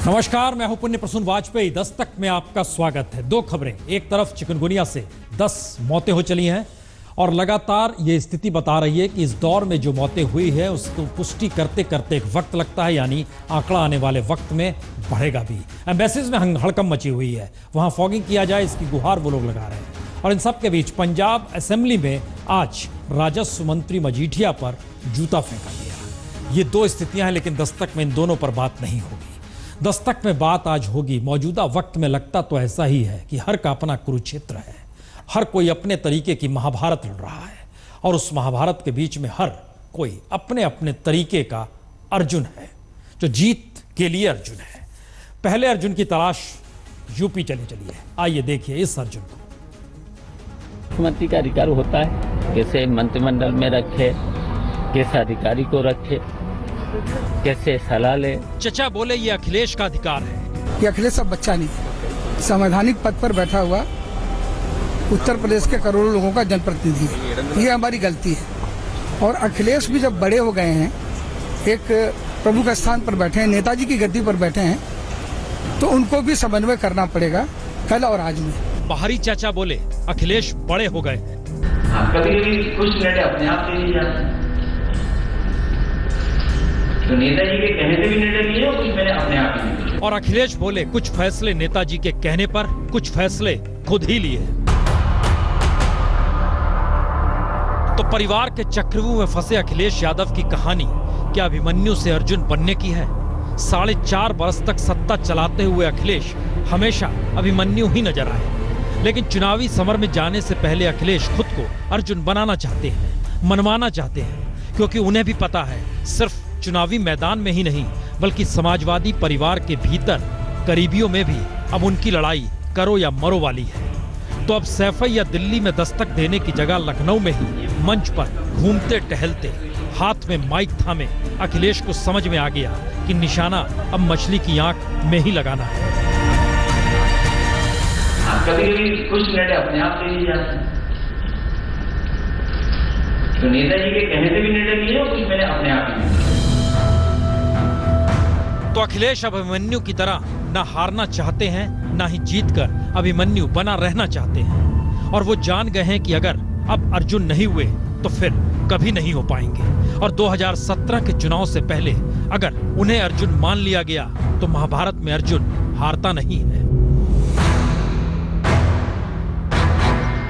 नमस्कार, मैं हूं पुण्य प्रसून वाजपेयी। दस्तक में आपका स्वागत है। दो खबरें, एक तरफ चिकनगुनिया से 10 मौतें हो चली हैं और लगातार ये स्थिति बता रही है कि इस दौर में जो मौतें हुई है उसको पुष्टि करते करते एक वक्त लगता है, यानी आंकड़ा आने वाले वक्त में बढ़ेगा भी। एम्बेसीज में हड़कंप मची हुई है, वहां फॉगिंग किया जाए इसकी गुहार वो लोग लगा रहे हैं। और इन सब के बीच पंजाब असेंबली में आज राजस्व मंत्री मजीठिया पर जूता फेंका गया। ये दो स्थितियां हैं, लेकिन दस्तक में इन दोनों पर बात नहीं होगी। दस्तक में बात आज होगी, मौजूदा वक्त में लगता तो ऐसा ही है कि हर का अपना कुरुक्षेत्र है, हर कोई अपने तरीके की महाभारत लड़ रहा है और उस महाभारत के बीच में हर कोई अपने अपने तरीके का अर्जुन है, जो जीत के लिए अर्जुन है। पहले अर्जुन की तलाश यूपी चलिए, आइए देखिए इस अर्जुन को। मुख्यमंत्री का अधिकार होता है कैसे मंत्रिमंडल में रखे, किस अधिकारी को रखे, कैसे सलाह ले। चचा बोले ये अखिलेश का अधिकार है। ये अखिलेश अब बच्चा नहीं, संवैधानिक पद पर बैठा हुआ उत्तर प्रदेश के करोड़ों लोगों का जनप्रतिनिधि है। ये हमारी गलती है। और अखिलेश भी जब बड़े हो गए हैं, एक प्रमुख स्थान पर बैठे हैं, नेताजी की गद्दी पर बैठे हैं, तो उनको भी समन्वय करना पड़ेगा कल और आज में। बाहरी चाचा बोले अखिलेश बड़े हो गए। कभी कभी कुछ निर्णय अपने आप ले लिए जाते हैं, तो नेताजी के कहने से भी निर्णय लिए और कुछ मैंने अपने आप ही लिए। और अखिलेश बोले कुछ फैसले नेताजी के कहने पर, कुछ फैसले खुद ही लिए। तो परिवार के चक्रव्यूह में फंसे अखिलेश यादव की कहानी क्या अभिमन्यु से अर्जुन बनने की है? 4.5 बरस तक सत्ता चलाते हुए अखिलेश हमेशा अभिमन्यु ही नजर आए, लेकिन चुनावी समर में जाने से पहले अखिलेश खुद को अर्जुन बनाना चाहते हैं, मनवाना चाहते हैं, क्योंकि उन्हें भी पता है सिर्फ चुनावी मैदान में ही नहीं बल्कि समाजवादी परिवार के भीतर करीबियों में भी अब उनकी लड़ाई करो या मरो वाली है। तो अब सैफई या दिल्ली में दस्तक देने की जगह लखनऊ में ही मंच पर घूमते टहलते हाथ में माइक थामे अखिलेश को समझ में आ गया कि निशाना अब मछली की आंख में ही लगाना है। कभी कभी कुछ निर्णय अपने आप ले लिए जाते हैं, तो नेताजी के कहने से भी निर्णय लिए और कुछ मैंने अपने आप ही लिए। तो अखिलेश अब अभिमन्यु की तरह ना हारना चाहते हैं, ना ही जीतकर अभिमन्यु बना रहना चाहते हैं। और वो जान गए हैं कि अगर अब अर्जुन नहीं हुए तो फिर कभी नहीं हो पाएंगे। और 2017 के चुनाव से पहले अगर उन्हें अर्जुन मान लिया गया तो महाभारत में अर्जुन हारता नहीं है।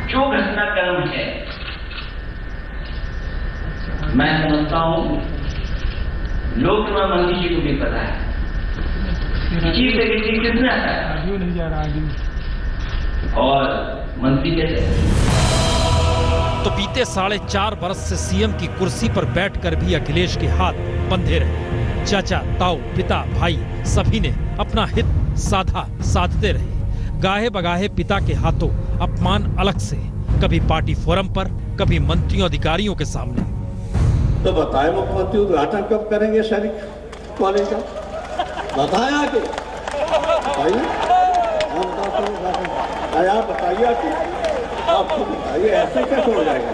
जो घटनाक्रम है, मैं समझता हूँ लोकसभा मंत्री जी को भी पता है चीफ सेक्रेटरी किसने हटाया और मंत्री कैसे। तो बीते 4.5 बरस से सीएम की कुर्सी पर बैठकर भी अखिलेश के हाथ बंधे रहे। चाचा, ताऊ, पिता, भाई सभी ने अपना हित साधते रहे। गाहे बगाहे पिता के हाथों अपमान अलग से, कभी पार्टी फोरम पर, कभी मंत्रियों अधिकारियों के सामने। तो बताए मुख्यमंत्री उद्घाटन कब करेंगे शरीफ कॉलेज का? बताया कि बताइए, आप बताइए, आप खुद बताइए, ऐसे कैसे हो जाएगा?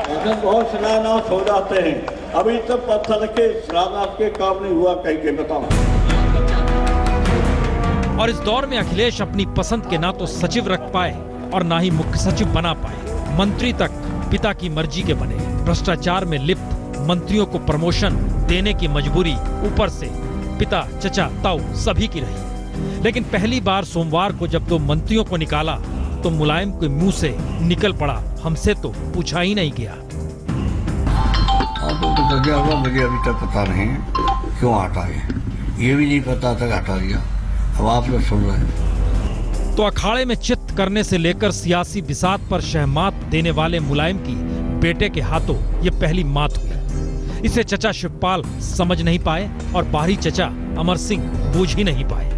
ऐसा बहुत शिलान्यास हो जाते हैं, अभी तक पत्थर के शिलान्यास के काम नहीं हुआ, कहीं के बताओ। और इस दौर में अखिलेश अपनी पसंद के ना तो सचिव रख पाए और ना ही मुख्य सचिव बना पाए। मंत्री तक पिता की मर्जी के बने। भ्रष्टाचार में लिप्त मंत्रियों को प्रमोशन देने की मजबूरी ऊपर से पिता, चचा, ताऊ सभी की रही। लेकिन पहली बार सोमवार को जब 2 मंत्रियों को निकाला तो मुलायम के मुंह से निकल पड़ा, हमसे तो पूछा ही नहीं गया। मुझे अभी तक पता नहीं क्यों हटा है, ये भी नहीं पता था हटा दिया। अब आप लोग सुन रहे हैं। तो अखाड़े में चित्त करने से लेकर सियासी बिसात पर शहमात देने वाले मुलायम की बेटे के हाथों ये पहली मात हुई। इसे चचा शिवपाल समझ नहीं पाए और बाहरी चचा अमर सिंह बूझ ही नहीं पाए।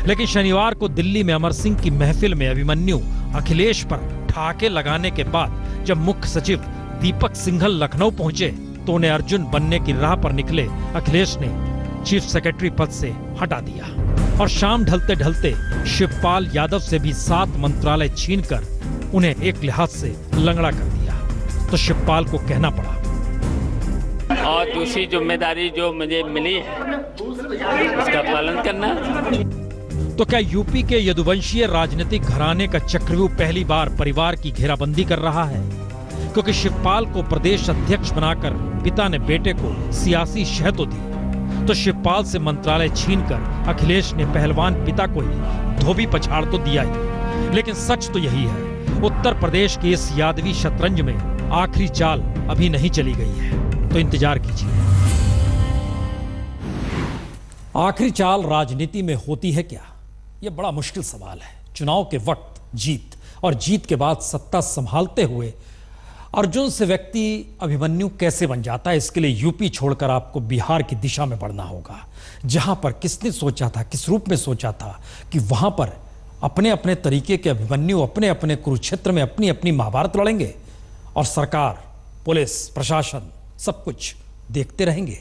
लेकिन शनिवार को दिल्ली में अमर सिंह की महफिल में अभिमन्यु अखिलेश पर ठहाके लगाने के बाद जब मुख्य सचिव दीपक सिंघल लखनऊ पहुंचे तो उन्हें अर्जुन बनने की राह पर निकले अखिलेश ने चीफ सेक्रेटरी पद से हटा दिया। और शाम ढलते ढलते शिवपाल यादव से भी 7 मंत्रालय छीनकर उन्हें एक लिहाज से लंगड़ा कर दिया। तो शिवपाल को कहना पड़ा, और दूसरी जिम्मेदारी जो मुझे मिली है उसका पालन करना। तो क्या यूपी के यदुवंशीय राजनीतिक घराने का चक्रव्यूह पहली बार परिवार की घेराबंदी कर रहा है? क्योंकि शिवपाल को प्रदेश अध्यक्ष बनाकर पिता ने बेटे को सियासी शह तो दी, तो शिवपाल से मंत्रालय छीनकर अखिलेश ने पहलवान पिता को ही धोबी पछाड़ तो दिया ही। लेकिन सच तो यही है, उत्तर प्रदेश के इस यादवी शतरंज में आखिरी चाल अभी नहीं चली गई है, तो इंतजार कीजिए। आखिरी चाल राजनीति में होती है क्या? यह बड़ा मुश्किल सवाल है। चुनाव के वक्त जीत और जीत के बाद सत्ता संभालते हुए अर्जुन से व्यक्ति अभिमन्यु कैसे बन जाता है, इसके लिए यूपी छोड़कर आपको बिहार की दिशा में बढ़ना होगा, जहां पर किसने सोचा था, किस रूप में सोचा था कि वहां पर अपने अपने तरीके के अभिमन्यु अपने अपने कुरुक्षेत्र में अपनी अपनी महाभारत लड़ेंगे और सरकार, पुलिस, प्रशासन सब कुछ देखते रहेंगे।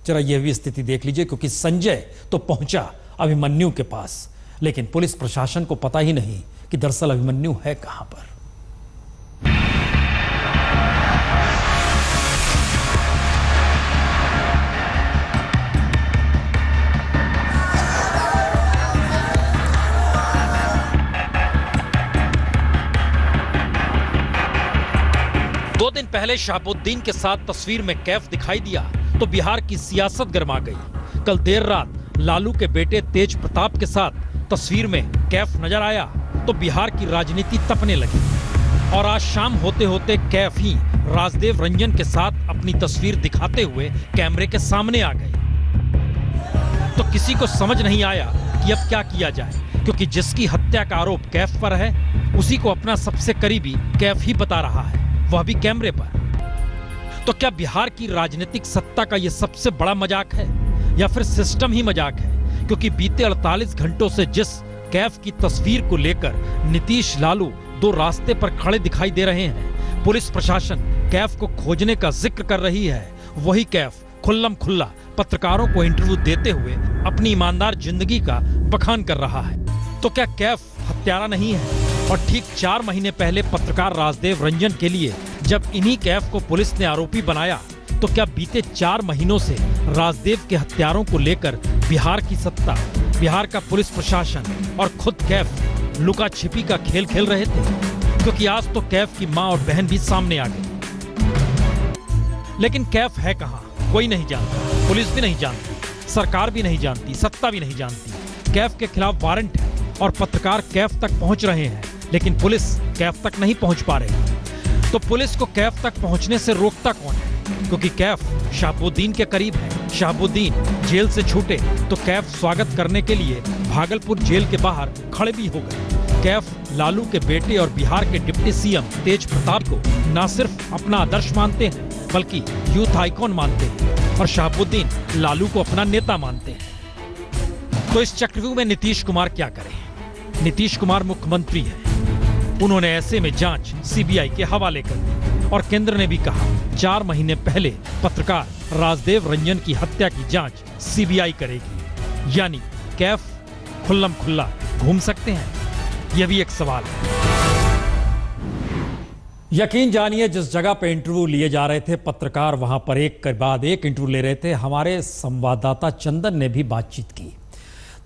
जरा यह भी स्थिति देख लीजिए, क्योंकि संजय तो पहुंचा अभिमन्यु के पास, लेकिन पुलिस प्रशासन को पता ही नहीं कि दरअसल अभिमन्यु है कहां पर। दो दिन पहले शहाबुद्दीन के साथ तस्वीर में कैफ दिखाई दिया तो बिहार की सियासत गर्मा गई। कल देर रात लालू के बेटे तेज प्रताप के साथ तस्वीर में कैफ नजर आया तो बिहार की राजनीति तपने लगी। और आज शाम होते होते कैफ ही राजदेव रंजन के साथ अपनी तस्वीर दिखाते हुए कैमरे के सामने आ गए। तो किसी को समझ नहीं आया कि अब क्या किया जाए, क्योंकि जिसकी हत्या का आरोप कैफ पर है उसी को अपना सबसे करीबी कैफ ही बता रहा है, वह भी कैमरे पर। तो क्या बिहार की राजनीतिक सत्ता का यह सबसे बड़ा मजाक है या फिर सिस्टम ही मजाक है? क्योंकि बीते 48 घंटों से जिस कैफ की तस्वीर को लेकर नीतीश लालू दो रास्ते पर खड़े दिखाई दे रहे हैं, पुलिस प्रशासन कैफ को खोजने का जिक्र कर रही है, वही कैफ खुल्लम खुल्ला पत्रकारों को इंटरव्यू देते हुए अपनी ईमानदार जिंदगी का बखान कर रहा है। तो क्या कैफ हत्यारा नहीं है? और ठीक 4 महीने पहले पत्रकार राजदेव रंजन के लिए जब इन्हीं कैफ को पुलिस ने आरोपी बनाया, तो क्या बीते 4 महीनों से राजदेव के हत्यारों को लेकर बिहार की सत्ता, बिहार का पुलिस प्रशासन और खुद कैफ लुका छिपी का खेल खेल रहे थे? क्योंकि आज तो कैफ की मां और बहन भी सामने आ गई। लेकिन कैफ है कहां? कोई नहीं जानता, पुलिस भी नहीं जानती, सरकार भी नहीं जानती, सत्ता भी नहीं जानती। कैफ के खिलाफ वारंट है और पत्रकार कैफ तक पहुंच रहे हैं, लेकिन पुलिस कैफ तक नहीं पहुंच पा रही। तो पुलिस को कैफ तक पहुंचने से रोकता कौन है? क्योंकि कैफ शहाबुद्दीन के करीब है। शहाबुद्दीन जेल से छूटे तो कैफ स्वागत करने के लिए भागलपुर जेल के बाहर खड़े भी हो गए। कैफ लालू के बेटे और बिहार के डिप्टी सीएम तेज प्रताप को न सिर्फ अपना आदर्श मानते हैं बल्कि यूथ आइकॉन मानते हैं, और शहाबुद्दीन लालू को अपना नेता मानते हैं। तो इस चक्रव्यूह में नीतीश कुमार क्या करें? नीतीश कुमार मुख्यमंत्री है, उन्होंने ऐसे में जांच सीबीआई के हवाले कर दी। और केंद्र ने भी कहा 4 महीने पहले पत्रकार राजदेव रंजन की हत्या की जांच सीबीआई करेगी। यानी कैफ खुल्लम खुल्ला घूम सकते हैं? यह भी एक सवाल है। यकीन जानिए, जिस जगह पे इंटरव्यू लिए जा रहे थे पत्रकार, वहां पर एक के बाद एक इंटरव्यू ले रहे थे। हमारे संवाददाता चंदन ने भी बातचीत की।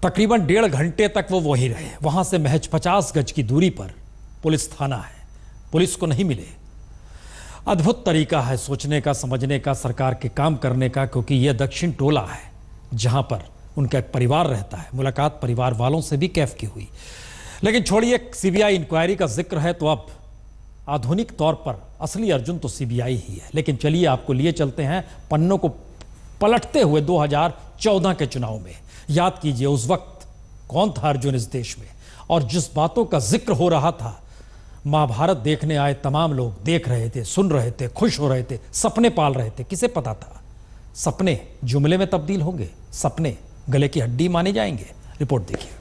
तकरीबन 1.5 घंटे तक वो वहीं रहे। वहां से महज 50 गज की दूरी पर पुलिस थाना है, पुलिस को नहीं मिले। अद्भुत तरीका है सोचने का, समझने का, सरकार के काम करने का, क्योंकि यह दक्षिण टोला है जहां पर उनका एक परिवार रहता है। मुलाकात परिवार वालों से भी कैफ की हुई। लेकिन छोड़िए, सीबीआई इंक्वायरी का जिक्र है तो अब आधुनिक तौर पर असली अर्जुन तो सीबीआई ही है। लेकिन चलिए आपको लिए चलते हैं पन्नों को पलटते हुए 2014 के चुनाव में। याद कीजिए उस वक्त कौन था अर्जुन इस देश में, और जिस बातों का जिक्र हो रहा था, महाभारत देखने आए तमाम लोग देख रहे थे, सुन रहे थे, खुश हो रहे थे, सपने पाल रहे थे। किसे पता था सपने जुमले में तब्दील होंगे, सपने गले की हड्डी माने जाएंगे। रिपोर्ट देखिए।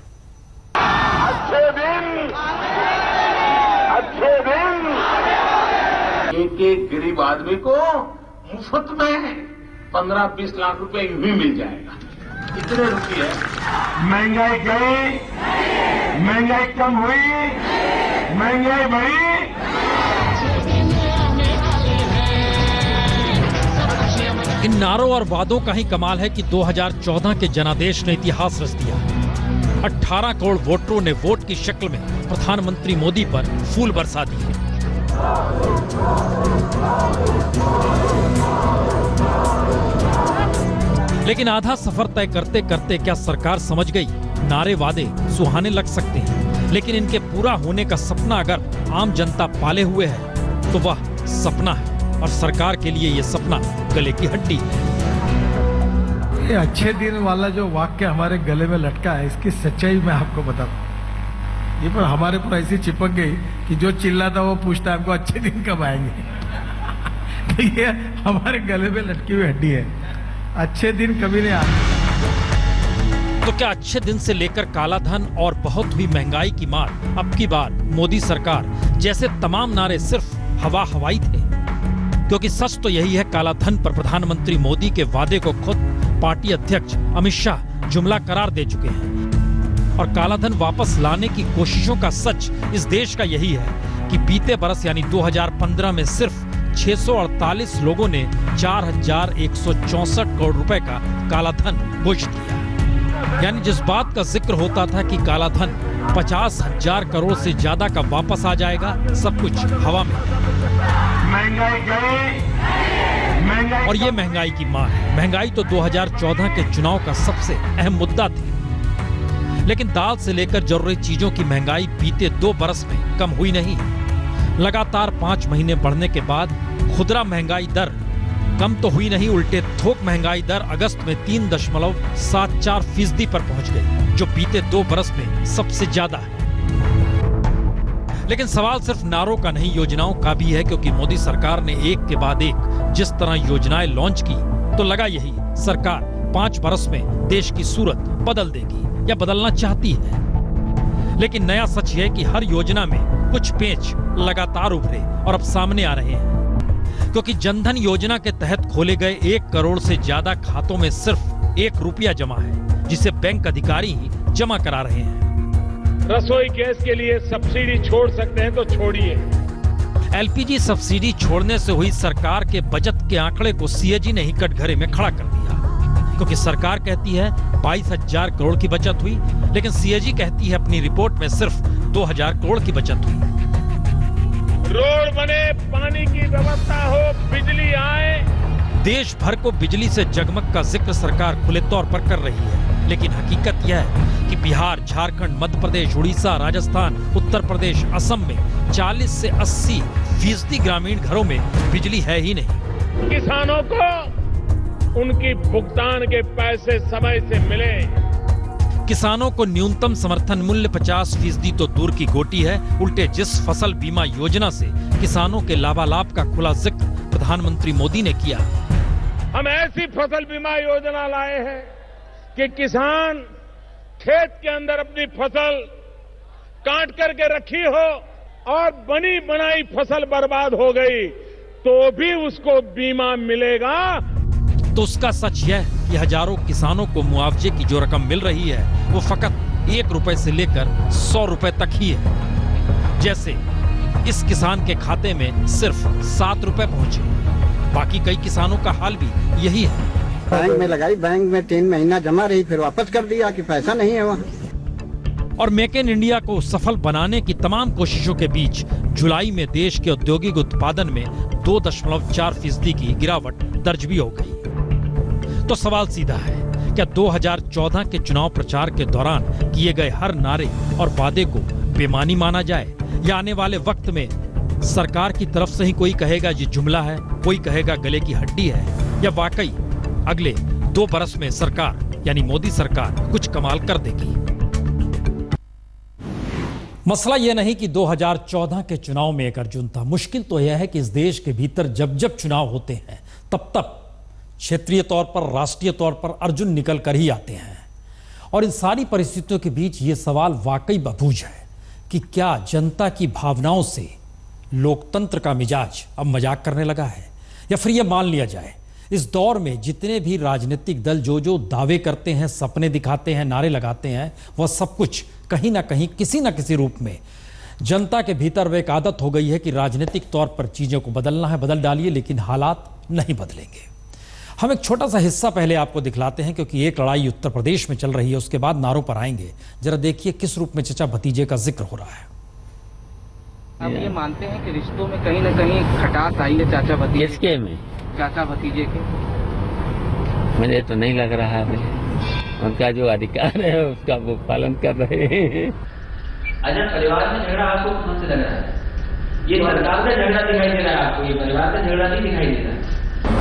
एक गरीब आदमी को मुफ्त में 15-20 लाख रुपए यूं ही मिल जाएगा। कितने रुपये? महंगाई गई, महंगाई कम हुई, महंगाई बढ़ी। इन नारों और वादों का ही कमाल है कि 2014 के जनादेश ने इतिहास रच दिया। 18 करोड़ वोटरों ने वोट की शक्ल में प्रधानमंत्री मोदी पर फूल बरसा दिए। लेकिन आधा सफर तय करते करते क्या सरकार समझ गई, नारे वादे सुहाने लग सकते हैं, लेकिन इनके पूरा होने का सपना अगर आम जनता पाले हुए है तो वह सपना है, और सरकार के लिए यह सपना गले की हड्डी है। ये अच्छे दिन वाला जो वाक्य हमारे गले में लटका है, इसकी सच्चाई मैं आपको बताऊं। ये पर हमारे पर ऐसी चिपक गई कि जो चिल्लाता वो पूछता है हमको अच्छे दिन कब आएंगे। तो ये हमारे गले में लटकी हुई हड्डी है, अच्छे दिन कभी नहीं आते। तो क्या अच्छे दिन से लेकर काला धन और बहुत हुई महंगाई की मार अब की बार मोदी सरकार जैसे तमाम नारे सिर्फ हवाई थे? क्योंकि सच तो यही है, काला धन पर प्रधानमंत्री मोदी के वादे को खुद पार्टी अध्यक्ष अमित शाह जुमला करार दे चुके हैं। और काला धन वापस लाने की कोशिशों का सच इस देश का यही है कि बीते बरस यानी 2015 में सिर्फ 648 लोगों ने 4164 करोड़ रुपए का काला धन घोषित किया। यानी जिस बात का जिक्र होता था कि काला धन 50,000 करोड़ से ज्यादा का वापस आ जाएगा, सब कुछ हवा में। महंगाई गई, महंगाई और ये महंगाई की मार है। महंगाई तो 2014 के चुनाव का सबसे अहम मुद्दा थी, लेकिन दाल से लेकर जरूरी चीजों की महंगाई बीते 2 बरस में कम हुई नहीं। लगातार 5 महीने बढ़ने के बाद खुदरा महंगाई दर कम तो हुई नहीं, उल्टे थोक महंगाई दर अगस्त में 3.74% पर पहुंच गई, जो बीते 2 बरस में सबसे ज्यादा है। लेकिन सवाल सिर्फ नारों का नहीं, योजनाओं का भी है, क्योंकि मोदी सरकार ने एक के बाद एक जिस तरह योजनाएं लॉन्च की तो लगा यही सरकार 5 बरस में देश की सूरत बदल देगी या बदलना चाहती है। लेकिन नया सच है कि हर योजना में कुछ पेच लगातार उभरे और अब सामने आ रहे हैं, क्योंकि जनधन योजना के तहत खोले गए 1 करोड़ से ज्यादा खातों में सिर्फ 1 रुपया जमा है, जिसे बैंक अधिकारी ही जमा करा रहे हैं। रसोई गैस के लिए सब्सिडी छोड़ सकते हैं तो छोड़िए। एलपीजी सब्सिडी छोड़ने से हुई सरकार के बजट के आंकड़े को सीएजी ने ही कटघरे में खड़ा कर दिया, क्योंकि सरकार कहती है 22,000 करोड़ की बचत हुई, लेकिन सीएजी कहती है अपनी रिपोर्ट में सिर्फ 2,000 करोड़ की बचत हुई। रोड बने, पानी की व्यवस्था हो, बिजली आए, देश भर को बिजली से जगमग का जिक्र सरकार खुले तौर पर कर रही है, लेकिन हकीकत यह है कि बिहार, झारखंड, मध्य प्रदेश, उड़ीसा, राजस्थान, उत्तर प्रदेश, असम में 40 से 80% ग्रामीण घरों में बिजली है ही नहीं। किसानों को उनकी भुगतान के पैसे समय से मिले। किसानों को न्यूनतम समर्थन मूल्य 50% तो दूर की गोटी है, उल्टे जिस फसल बीमा योजना से किसानों के लाभालाभ का खुला जिक्र प्रधानमंत्री मोदी ने किया। हम ऐसी फसल बीमा योजना लाए हैं कि किसान खेत के अंदर अपनी फसल काट करके रखी हो और बनी बनाई फसल बर्बाद हो गई तो भी उसको बीमा मिलेगा। तो उसका सच यह कि हजारों किसानों को मुआवजे की जो रकम मिल रही है वो फकत 1 रुपए से लेकर 100 रुपए तक ही है। जैसे इस किसान के खाते में सिर्फ 7 रुपए पहुंचे, बाकी कई किसानों का हाल भी यही है। बैंक में लगाई, बैंक में 3 महीना जमा रही, फिर वापस कर दिया कि पैसा नहीं है वहाँ। और मेक इन इंडिया को सफल बनाने की तमाम कोशिशों के बीच जुलाई में देश के औद्योगिक उत्पादन में 2.4% की गिरावट दर्ज भी हो गई। तो सवाल सीधा है, क्या 2014 के चुनाव प्रचार के दौरान किए गए हर नारे और वादे को बेमानी माना जाए, या आने वाले वक्त में सरकार की तरफ से ही कोई कहेगा ये जुमला है, कोई कहेगा गले की हड्डी है, या वाकई अगले 2 बरस में सरकार यानी मोदी सरकार कुछ कमाल कर देगी? मसला यह नहीं कि 2014 के चुनाव में एक अर्जुन था, मुश्किल तो यह है कि इस देश के भीतर जब जब चुनाव होते हैं तब तब क्षेत्रीय तौर पर, राष्ट्रीय तौर पर अर्जुन निकल कर ही आते हैं। और इन सारी परिस्थितियों के बीच ये सवाल वाकई बबूझ है कि क्या जनता की भावनाओं से लोकतंत्र का मिजाज अब मजाक करने लगा है, या फिर यह मान लिया जाए इस दौर में जितने भी राजनीतिक दल जो दावे करते हैं, सपने दिखाते हैं, नारे लगाते हैं, वह सब कुछ कहीं ना कहीं किसी ना किसी रूप में जनता के भीतर वह एक आदत हो गई है कि राजनीतिक तौर पर चीज़ों को बदलना है, बदल डालिए, लेकिन हालात नहीं बदलेंगे। हम एक छोटा सा हिस्सा पहले आपको दिखलाते हैं, क्योंकि एक लड़ाई उत्तर प्रदेश में चल रही है, उसके बाद नारों पर आएंगे। जरा देखिए किस रूप में चचा भतीजे का जिक्र हो रहा है। आप ये मानते हैं कि रिश्तों में कहीं न कहीं खटास आई है चाचा भतीजे किसके में? चाचा भतीजे के? मुझे तो नहीं लग रहा है। उनका जो अधिकार है उसका वो पालन कर रहे हैं। अच्छा, परिवार में झगड़ा आपको कौन से लग रहा है? ये सरकार का झगड़ा दिखाई दे रहा है आपको, ये परिवार का झगड़ा नहीं दिखाई दे रहा है।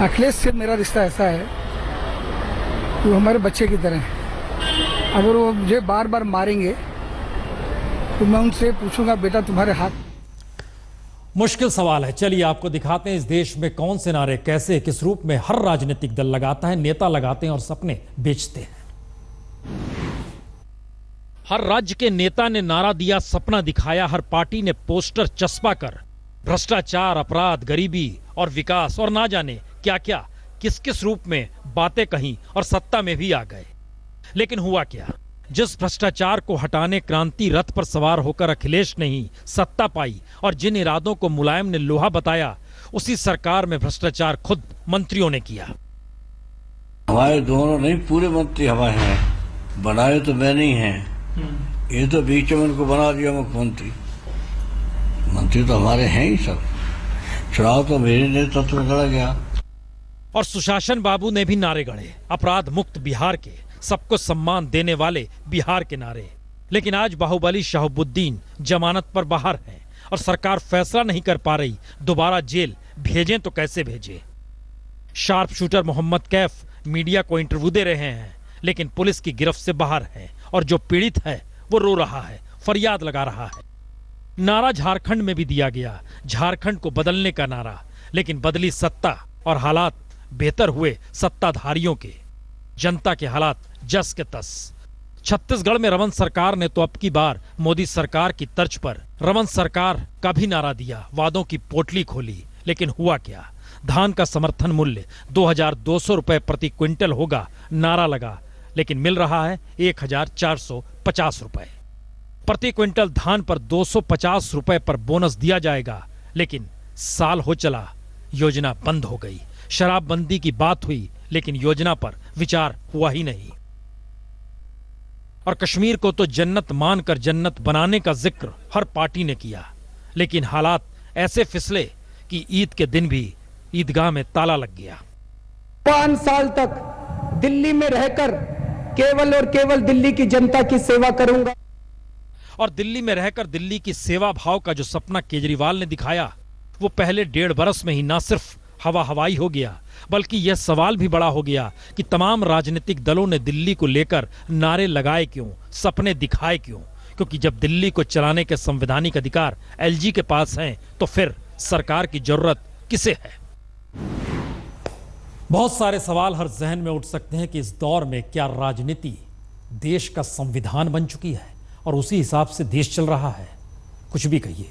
अखिलेश से मेरा रिश्ता ऐसा है कि वो हमारे बच्चे की तरह है। अगर वो मुझे बार बार मारेंगे तो मैं उनसे पूछूंगा, बेटा तुम्हारे हाथ। मुश्किल सवाल है, चलिए आपको दिखाते हैं इस देश में कौन से नारे कैसे किस रूप में हर राजनीतिक दल लगाता है, नेता लगाते हैं और सपने बेचते हैं। हर राज्य के नेता ने नारा दिया, सपना दिखाया, हर पार्टी ने पोस्टर चस्पा कर भ्रष्टाचार, अपराध, गरीबी और विकास और ना जाने क्या क्या किस किस रूप में बातें कहीं और सत्ता में भी आ गए। लेकिन हुआ क्या? जिस भ्रष्टाचार को हटाने क्रांति रथ पर सवार होकर अखिलेश ने ही सत्ता पाई और जिन इरादों को मुलायम ने लोहा बताया, उसी सरकार में भ्रष्टाचार खुद मंत्रियों ने किया। हमारे दोनों नहीं, पूरे मंत्री हमारे हैं, बनाए तो मैं नहीं है। ये तो बीच में उनको बना दिया मुख्यमंत्री। मंत्री तो हमारे हैं ही सब। चुनाव तो मेरे नेतृत्व में लड़ा गया। और सुशासन बाबू ने भी नारे गढ़े, अपराध मुक्त बिहार के, सबको सम्मान देने वाले बिहार के नारे। लेकिन आज बाहुबली शहाबुद्दीन जमानत पर बाहर हैं और सरकार फैसला नहीं कर पा रही दोबारा जेल भेजें तो कैसे भेजें। Sharp shooter Mohammad Kaif media को इंटरव्यू दे रहे हैं, लेकिन पुलिस की गिरफ्त से बाहर है और जो पीड़ित है वो रो रहा है, फरियाद लगा रहा है। नारा झारखंड में भी दिया गया, झारखंड को बदलने का नारा, लेकिन बदली सत्ता और हालात बेहतर हुए सत्ताधारियों के, जनता के हालात जस के तस। छत्तीसगढ़ में रमन सरकार ने तो अब की बार मोदी सरकार की तर्ज पर रमन सरकार का भी नारा दिया, वादों की पोटली खोली। लेकिन हुआ क्या? धान का समर्थन मूल्य 2200 रुपए प्रति क्विंटल होगा, नारा लगा, लेकिन मिल रहा है 1450 रुपए प्रति क्विंटल। धान पर 250 रुपए पर बोनस दिया जाएगा, लेकिन साल हो चला, योजना बंद हो गई। शराबबंदी की बात हुई, लेकिन योजना पर विचार हुआ ही नहीं। और कश्मीर को तो जन्नत मानकर जन्नत बनाने का जिक्र हर पार्टी ने किया, लेकिन हालात ऐसे फिसले कि ईद के दिन भी ईदगाह में ताला लग गया। 5 साल तक दिल्ली में रहकर केवल और केवल दिल्ली की जनता की सेवा करूंगा। और दिल्ली में रहकर दिल्ली की सेवा भाव का जो सपना केजरीवाल ने दिखाया, वो पहले 1.5 बरस में ही ना सिर्फ हवा हवाई हो गया, बल्कि यह सवाल भी बड़ा हो गया कि तमाम राजनीतिक दलों ने दिल्ली को लेकर नारे लगाए क्यों, सपने दिखाए क्यों? क्योंकि जब दिल्ली को चलाने के संवैधानिक अधिकार एलजी के पास हैं, तो फिर सरकार की जरूरत किसे है? बहुत सारे सवाल हर जहन में उठ सकते हैं कि इस दौर में क्या राजनीति देश का संविधान बन चुकी है और उसी हिसाब से देश चल रहा है? कुछ भी कहिए।